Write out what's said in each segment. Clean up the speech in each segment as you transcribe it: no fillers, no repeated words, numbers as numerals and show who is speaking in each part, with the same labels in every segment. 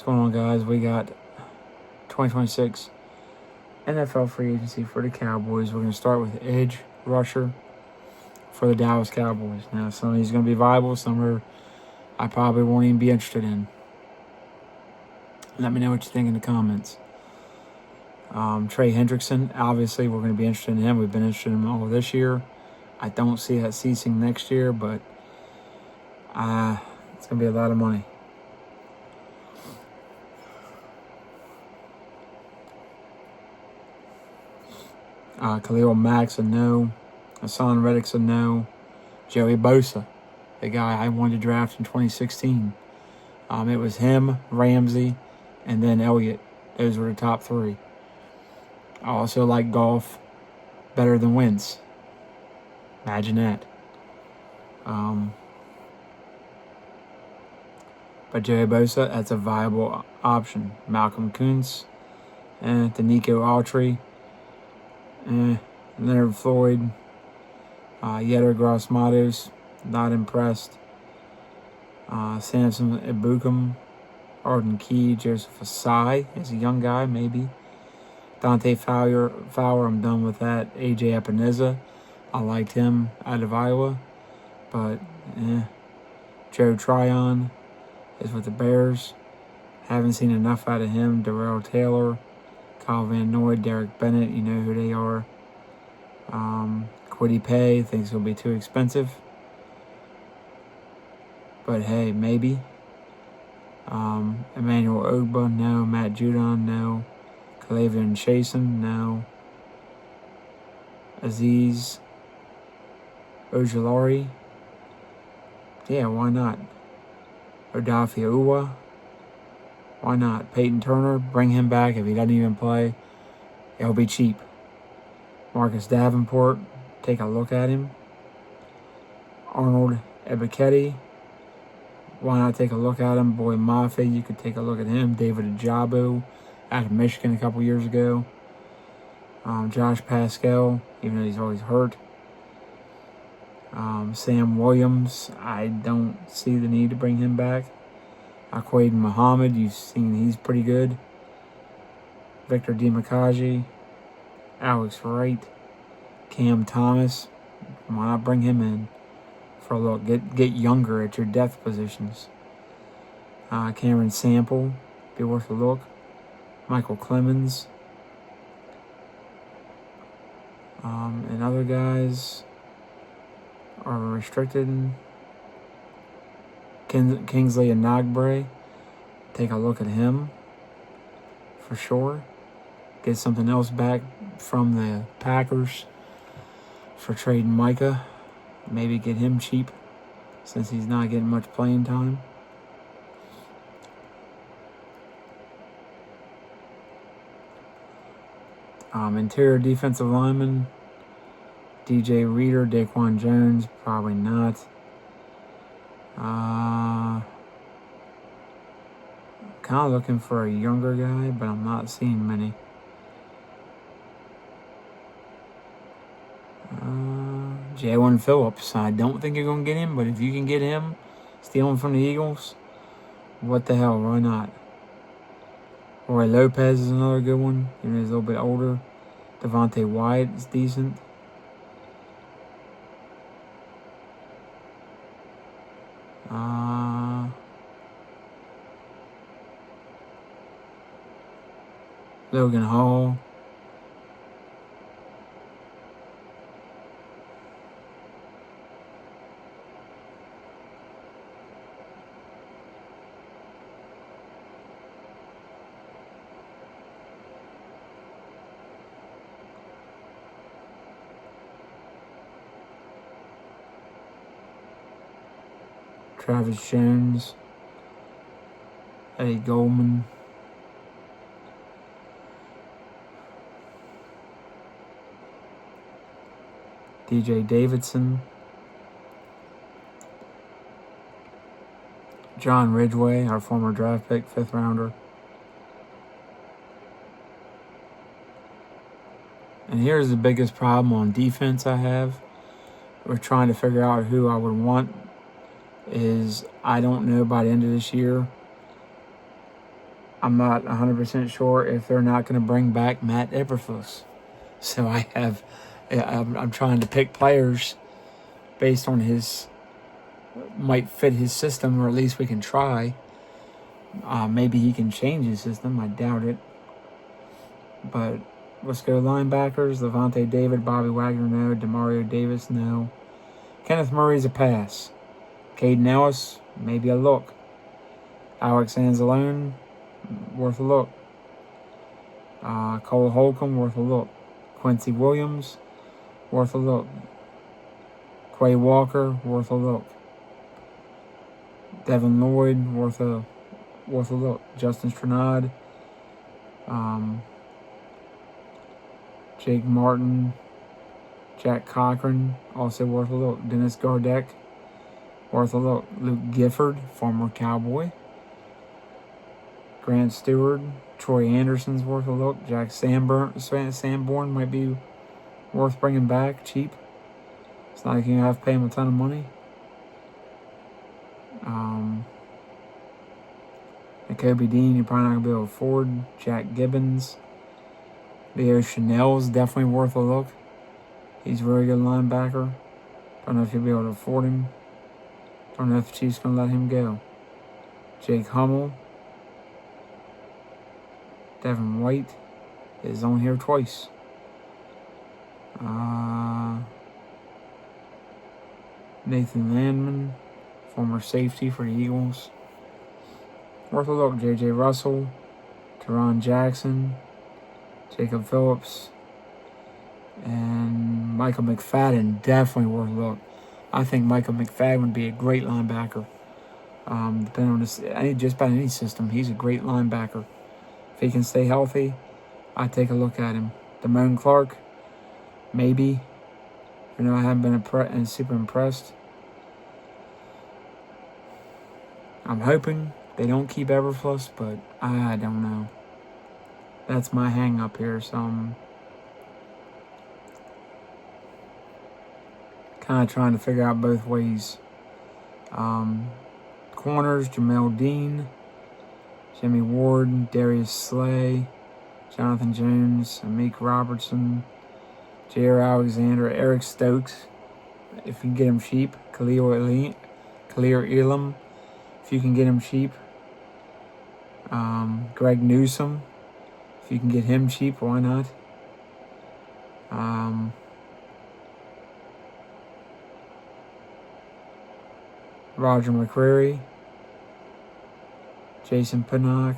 Speaker 1: What's going on, guys? We got 2026 NFL free agency for the Cowboys. We're going to start with edge rusher for the Dallas Cowboys. Now, some of these are going to be viable. Some are I probably won't even be interested in. Let me know what you think in the comments. Trey Hendrickson, obviously, we're going to be interested in him. We've been interested in him all this year. I don't see that ceasing next year, but it's going to be a lot of money. Khalil Mack's a no. Hassan Reddick's a no. Joey Bosa, the guy I wanted to draft in 2016. It was him, Ramsey, and then Elliott. Those were the top three. I also like Goff better than Wentz. Imagine that. But Joey Bosa, that's a viable option. Malcolm Kuntz, Danico Autry, Leonard Floyd, Yetter Gross-Matos, not impressed. Samson Ebukam, Arden Key, Joseph Asai is a young guy, maybe. Dante Fowler, I'm done with that. AJ Epineza, I liked him out of Iowa, but Joe Tryon is with the Bears. Haven't seen enough out of him. Darrell Taylor, Kyle Van Noy, Derek Bennett, you know who they are. Kwity Paye, thinks he'll be too expensive. But hey, maybe. Emmanuel Ogba, no. Matt Judon, no. Kalavian Chasen, no. Aziz Ojulari, yeah, why not? Odafe Uwa, why not? Peyton Turner, bring him back. If he doesn't even play, it'll be cheap. Marcus Davenport, take a look at him. Arnold Ebiketie, why not take a look at him? Boy Mafe, you could take a look at him. David Ajabo, out of Michigan a couple years ago. Josh Pascal, even though he's always hurt. Sam Williams, I don't see the need to bring him back. Quaid Muhammad, you've seen he's pretty good. Victor Dimukaji, Alex Wright, Cam Thomas, why not bring him in for a look? Get younger at your depth positions. Cameron Sample, be worth a look. Michael Clemens. And other guys are restricted. Kingsley Enagbare, take a look at him for sure. Get something else back from the Packers for trading Micah. Maybe get him cheap since he's not getting much playing time. Interior defensive lineman, DJ Reader, Daquan Jones, probably not. Kind of looking for a younger guy, but I'm not seeing many. Jalen Phillips, I don't think you're going to get him, but if you can get him, steal him from the Eagles, what the hell, why not? Roy Lopez is another good one. Even though he's a little bit older. Devontae Wyatt is decent. Logan Hall. Travis Jones, Eddie Goldman, DJ Davidson, John Ridgeway, our former draft pick, 5th rounder. And here's the biggest problem on defense I have. We're trying to figure out who I would want. Is I don't know by the end of this year I'm not 100% sure if they're not going to bring back Matt Eberflus. So I'm trying to pick players based on might fit his system, or at least we can try. Maybe he can change his system. I doubt it. But let's go linebackers. Levante David, Bobby Wagner, no. Demario Davis, no. Kenneth Murray's a pass. Caden Ellis, maybe a look. Alex Anzalone, worth a look. Cole Holcomb, worth a look. Quincy Williams, worth a look. Quay Walker, worth a look. Devin Lloyd, worth a look. Justin Stranad, Jake Martin, Jack Cochran, also worth a look. Dennis Gardeck, worth a look. Luke Gifford, former Cowboy. Grant Stewart, Troy Anderson's worth a look. Jack Sanborn might be worth bringing back cheap. It's not like you have to pay him a ton of money. Kobe Dean, you're probably not going to be able to afford. Jack Gibbons. Leo Chanel's definitely worth a look. He's a very good linebacker. Don't know if you'll be able to afford him. Don't know if the Chiefs going to let him go. Jake Hummel. Devin White is on here twice. Nathan Landman, former safety for the Eagles. Worth a look. J.J. Russell, Teron Jackson, Jacob Phillips, and Michael McFadden, definitely worth a look. I think Michael McFadden would be a great linebacker. Depending on just about any system, he's a great linebacker. If he can stay healthy, I'd take a look at him. Damone Clark, maybe. I haven't been super impressed. I'm hoping they don't keep Eberflus, but I don't know. That's my hang up here, so I'm kind of trying to figure out both ways. Corners, Jamel Dean, Jimmy Ward, Darius Slay, Jonathan Jones, Amik Robertson, Jair Alexander, Eric Stokes, if you can get him cheap. Khalil Elam, if you can get him cheap. Greg Newsome, if you can get him cheap, why not? Roger McCreary, Jason Pinnock,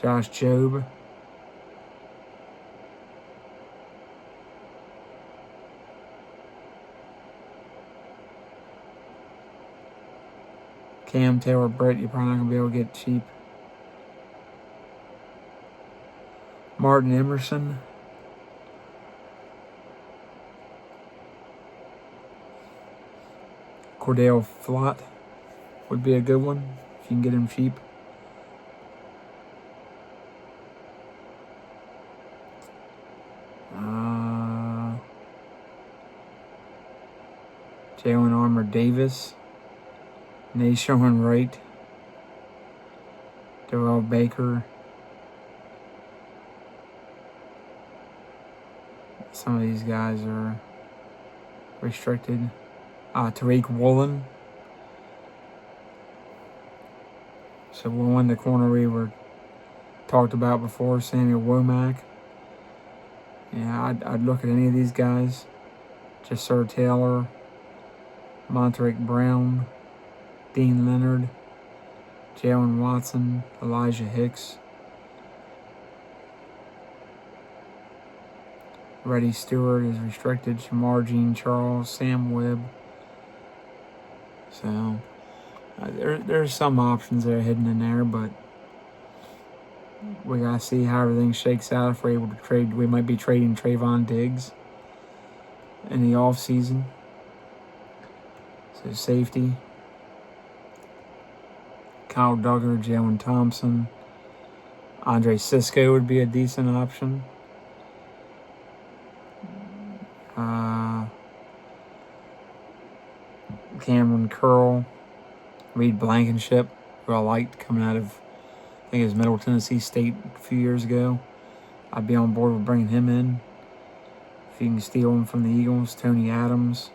Speaker 1: Josh Jobe, Cam Taylor-Britt, you're probably not going to be able to get cheap. Martin Emerson. Cordell Flott would be a good one if you can get him cheap. Jalen Armour Davis. Nashawn Wright. Darrell Baker. Some of these guys are restricted. Tariq Woolen. So Woolen, the corner we were talked about before, Samuel Womack. Yeah, I'd look at any of these guys. Jasir Taylor, Monterick Brown, Dean Leonard, Jalen Watson, Elijah Hicks, Reddy Stewart is restricted, Shamar Jean Charles, Sam Webb. So there's some options that are hidden in there, but we gotta see how everything shakes out. If we're able to trade, we might be trading Trayvon Diggs in the off season. So safety, Kyle Duggar, Jalen Thompson, Andre Cisco would be a decent option. Cameron Curl, Reed Blankenship, who I liked coming out of I think it was Middle Tennessee State a few years ago. I'd be on board with bringing him in. If you can steal him from the Eagles, Tony Adams.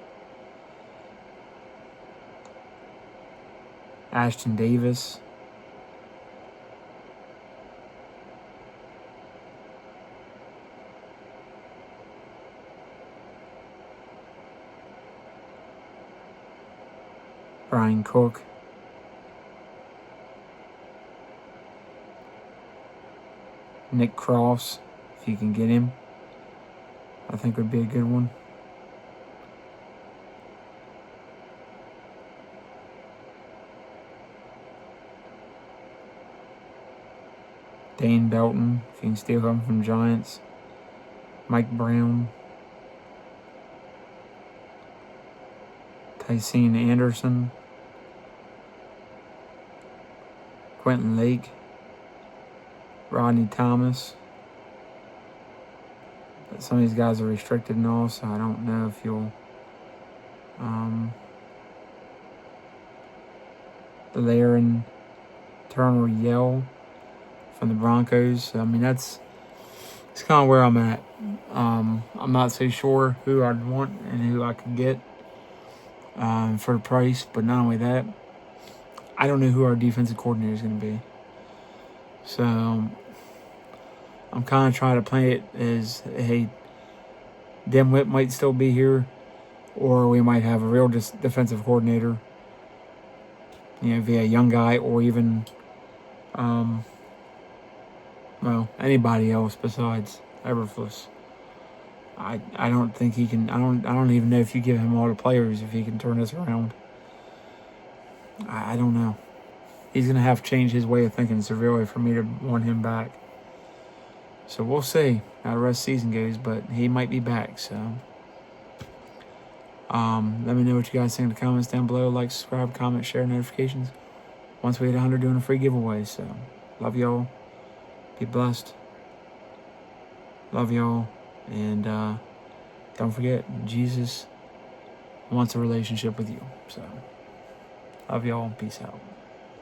Speaker 1: Ashton Davis. Brian Cook. Nick Cross, if you can get him, I think would be a good one. Dane Belton, if you can steal him from Giants. Mike Brown. Tycene Anderson. Quentin Lake. Rodney Thomas. But some of these guys are restricted and all, so I don't know if you'll Laren Turner Yell from the Broncos. I mean, it's kind of where I'm at. I'm not so sure who I'd want and who I could get for the price, but not only that, I don't know who our defensive coordinator is going to be. So I'm kind of trying to play it as, hey, Dimwit might still be here, or we might have a real defensive coordinator, via a young guy, or even, anybody else besides Eberflus. I don't think he can. I don't even know if you give him all the players, if he can turn this around. I don't know. He's gonna have to change his way of thinking severely for me to want him back. So we'll see how the rest of the season goes, but he might be back. So let me know what you guys think in the comments down below. Like, subscribe, comment, share, notifications. Once we hit 100, doing a free giveaway. So love y'all. Be blessed. Love y'all. And don't forget, Jesus wants a relationship with you. So love y'all. Peace out.